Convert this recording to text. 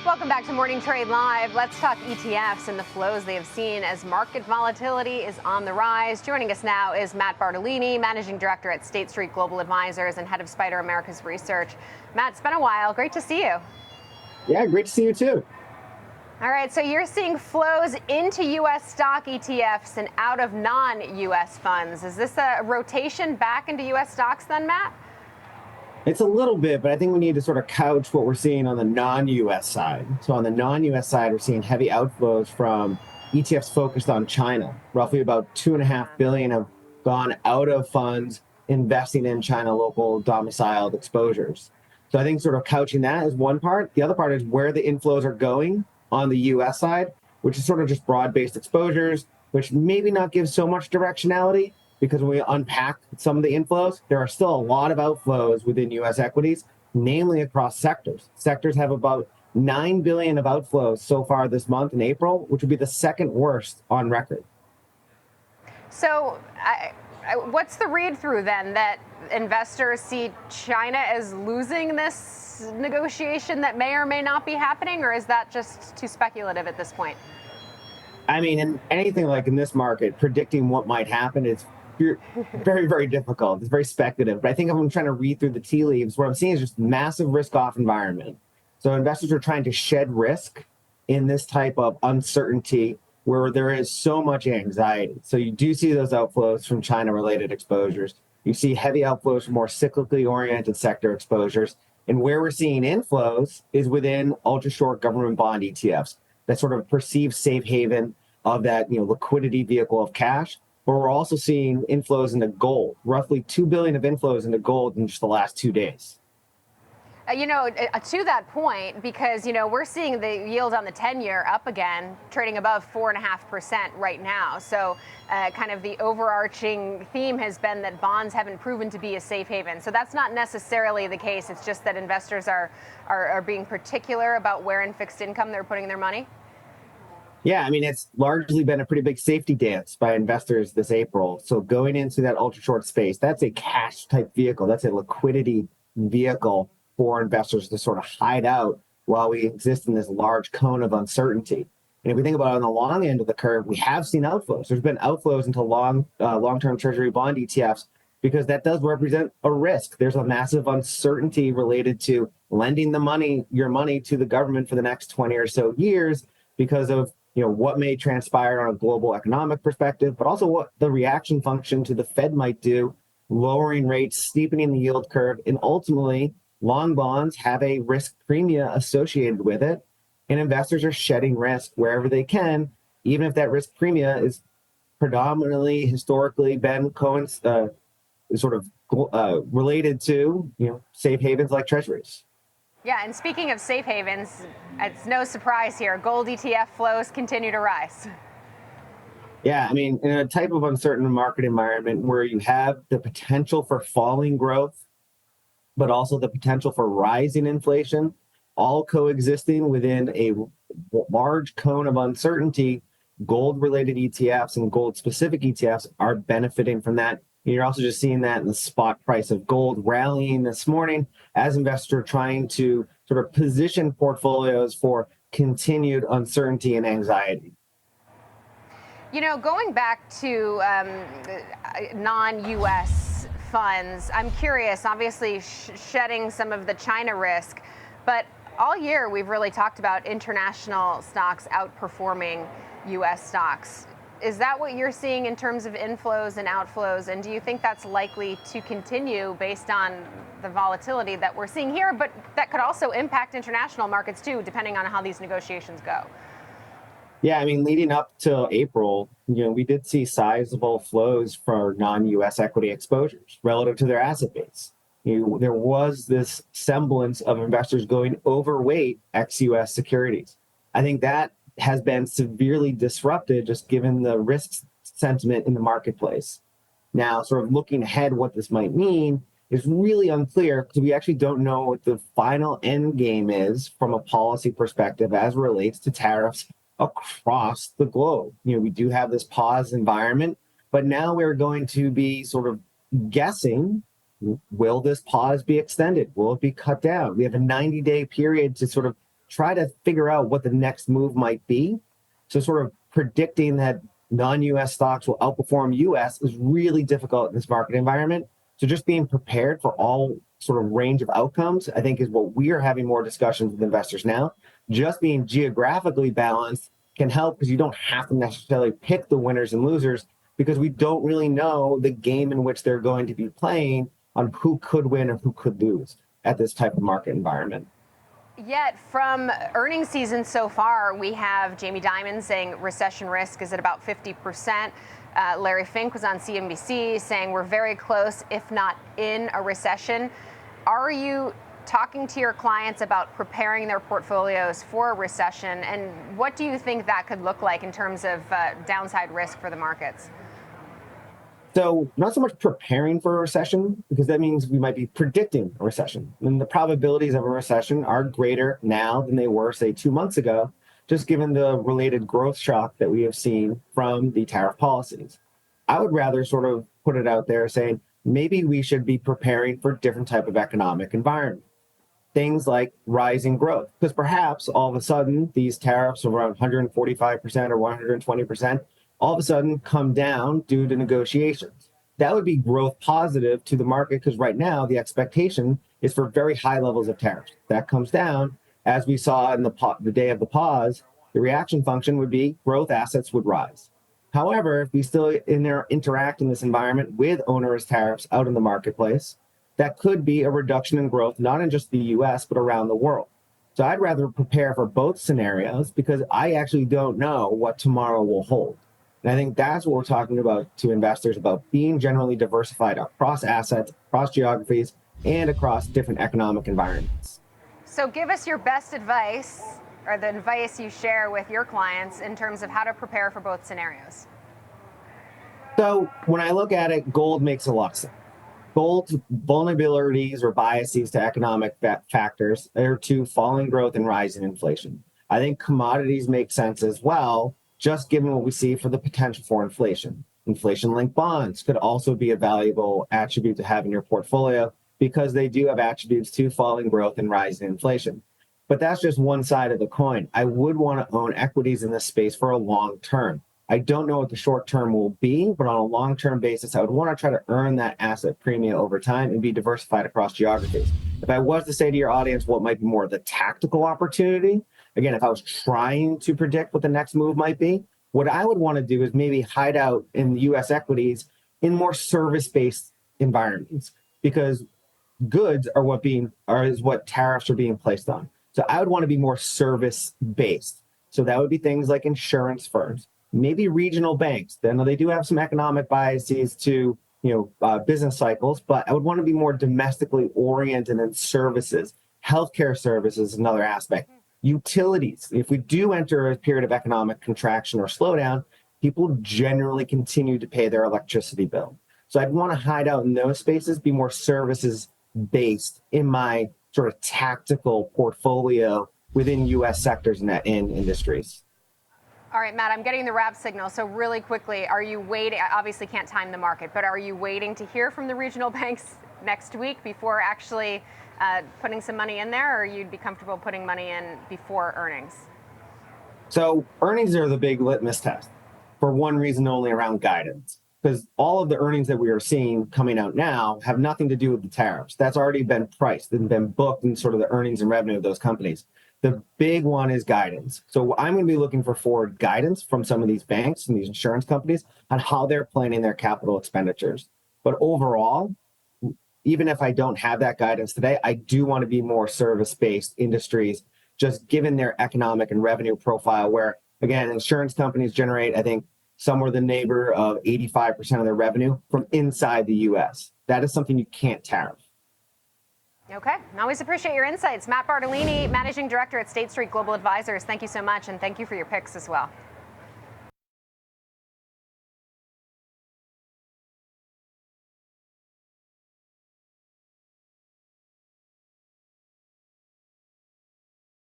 Welcome back to Morning Trade Live. Let's talk ETFs and the flows they have seen as market volatility is on the rise. Joining us now is Matt Bartolini, Managing Director at State Street Global Advisors and Head of Spider America's Research. Matt, it's been a while. Great to see you. Yeah, great to see you too. All right, so you're seeing flows into U.S. stock ETFs and out of non-U.S. funds. Is this a rotation back into U.S. stocks then, Matt? It's a little bit, but I think we need to sort of couch what we're seeing on the non-U.S. side. So on the non-U.S. side, we're seeing heavy outflows from ETFs focused on China. Roughly about $2.5 billion have gone out of funds investing in China local domiciled exposures. So I think sort of couching that is one part. The other part is where the inflows are going on the U.S. side, which is sort of just broad-based exposures, which maybe not give so much directionality, because when we unpack some of the inflows, there are still a lot of outflows within U.S. equities, namely across sectors. Sectors have about $9 billion of outflows so far this month in April, which would be the second worst on record. So what's the read-through then, that investors see China as losing this negotiation that may or may not be happening, or is that just too speculative at this point? I mean, in anything like in this market, predicting what might happen is very, very difficult. It's very speculative. But I think if I'm trying to read through the tea leaves, what I'm seeing is just massive risk-off environment. So investors are trying to shed risk in this type of uncertainty where there is so much anxiety. So you do see those outflows from China-related exposures. You see heavy outflows from more cyclically oriented sector exposures. And where we're seeing inflows is within ultra-short government bond ETFs, that sort of perceived safe haven of that liquidity vehicle of cash. But we're also seeing inflows into gold, roughly $2 billion of inflows into gold in just the last 2 days. To that point, because, we're seeing the yield on the 10-year up again, trading above 4.5% right now. So kind of the overarching theme has been that bonds haven't proven to be a safe haven. So that's not necessarily the case. It's just that investors are being particular about where in fixed income they're putting their money. Yeah, I mean, it's largely been a pretty big safety dance by investors this April. So going into that ultra short space, that's a cash type vehicle. That's a liquidity vehicle for investors to sort of hide out while we exist in this large cone of uncertainty. And if we think about it on the long end of the curve, we have seen outflows. There's been outflows into long-term Treasury bond ETFs because that does represent a risk. There's a massive uncertainty related to lending your money to the government for the next 20 or so years because of what may transpire on a global economic perspective, but also what the reaction function to the Fed might do, lowering rates, steepening the yield curve, and ultimately long bonds have a risk premium associated with it, and investors are shedding risk wherever they can, even if that risk premium is predominantly historically been related to safe havens like Treasuries. Yeah, and speaking of safe havens, it's no surprise here. Gold ETF flows continue to rise. Yeah, I mean, in a type of uncertain market environment where you have the potential for falling growth, but also the potential for rising inflation, all coexisting within a large cone of uncertainty, gold-related ETFs and gold-specific ETFs are benefiting from that. And you're also just seeing that in the spot price of gold rallying this morning as investors are trying to sort of position portfolios for continued uncertainty and anxiety. Going back to non-U.S. funds, I'm curious, obviously shedding some of the China risk, but all year we've really talked about international stocks outperforming U.S. stocks. Is that what you're seeing in terms of inflows and outflows? And do you think that's likely to continue based on the volatility that we're seeing here, but that could also impact international markets too, depending on how these negotiations go? Yeah, I mean, leading up to April, we did see sizable flows for non-U.S. equity exposures relative to their asset base. There was this semblance of investors going overweight ex-U.S. securities. I think that has been severely disrupted just given the risk sentiment in the marketplace. Now, sort of looking ahead, what this might mean is really unclear because we actually don't know what the final end game is from a policy perspective as it relates to tariffs across the globe. We do have this pause environment, but now we're going to be sort of guessing, will this pause be extended? Will it be cut down? We have a 90-day period to sort of try to figure out what the next move might be. So sort of predicting that non-US stocks will outperform US is really difficult in this market environment. So just being prepared for all sort of range of outcomes, I think, is what we are having more discussions with investors now. Just being geographically balanced can help because you don't have to necessarily pick the winners and losers because we don't really know the game in which they're going to be playing on who could win or who could lose at this type of market environment. Yet from earnings season so far, we have Jamie Dimon saying recession risk is at about 50%. Larry Fink was on CNBC saying we're very close, if not in a recession. Are you talking to your clients about preparing their portfolios for a recession? And what do you think that could look like in terms of downside risk for the markets? So not so much preparing for a recession, because that means we might be predicting a recession. And the probabilities of a recession are greater now than they were, say, 2 months ago, just given the related growth shock that we have seen from the tariff policies. I would rather sort of put it out there saying, maybe we should be preparing for a different type of economic environment. Things like rising growth, because perhaps all of a sudden these tariffs of around 145% or 120% all of a sudden come down due to negotiations. That would be growth positive to the market because right now the expectation is for very high levels of tariffs. That comes down, as we saw in the day of the pause, the reaction function would be growth assets would rise. However, if we still interact in this environment with onerous tariffs out in the marketplace, that could be a reduction in growth, not in just the US, but around the world. So I'd rather prepare for both scenarios because I actually don't know what tomorrow will hold. And I think that's what we're talking about to investors, about being generally diversified across assets, across geographies, and across different economic environments. So give us your best advice, or the advice you share with your clients in terms of how to prepare for both scenarios. So when I look at it, gold makes a lot of sense. Gold's vulnerabilities or biases to economic factors are to falling growth and rising inflation. I think commodities make sense as well, just given what we see for the potential for inflation. Inflation-linked bonds could also be a valuable attribute to have in your portfolio because they do have attributes to falling growth and rising inflation. But that's just one side of the coin. I would want to own equities in this space for a long term. I don't know what the short term will be, but on a long-term basis, I would want to try to earn that asset premium over time and be diversified across geographies. If I was to say to your audience what might be more of the tactical opportunity, again, if I was trying to predict what the next move might be, what I would want to do is maybe hide out in US equities in more service-based environments because goods is what tariffs are being placed on. So I would want to be more service-based. So that would be things like insurance firms, maybe regional banks. Then they do have some economic biases to business cycles, but I would want to be more domestically oriented in services. Healthcare services is another aspect. Utilities. If we do enter a period of economic contraction or slowdown, people generally continue to pay their electricity bill. So I'd want to hide out in those spaces, be more services based in my sort of tactical portfolio within US sectors and industries. All right, Matt, I'm getting the wrap signal. So really quickly, are you waiting? I obviously can't time the market, but are you waiting to hear from the regional banks next week before actually putting some money in there, or you'd be comfortable putting money in before earnings? So earnings are the big litmus test for one reason only, around guidance. Because all of the earnings that we are seeing coming out now have nothing to do with the tariffs. That's already been priced and been booked in sort of the earnings and revenue of those companies. The big one is guidance. So I'm going to be looking for forward guidance from some of these banks and these insurance companies on how they're planning their capital expenditures. But overall, even if I don't have that guidance today, I do want to be more service-based industries, just given their economic and revenue profile, where, again, insurance companies generate, I think, somewhere the neighbor of 85% of their revenue from inside the US. That is something you can't tariff. Okay. I always appreciate your insights. Matt Bartolini, Managing Director at State Street Global Advisors. Thank you so much, and thank you for your picks as well.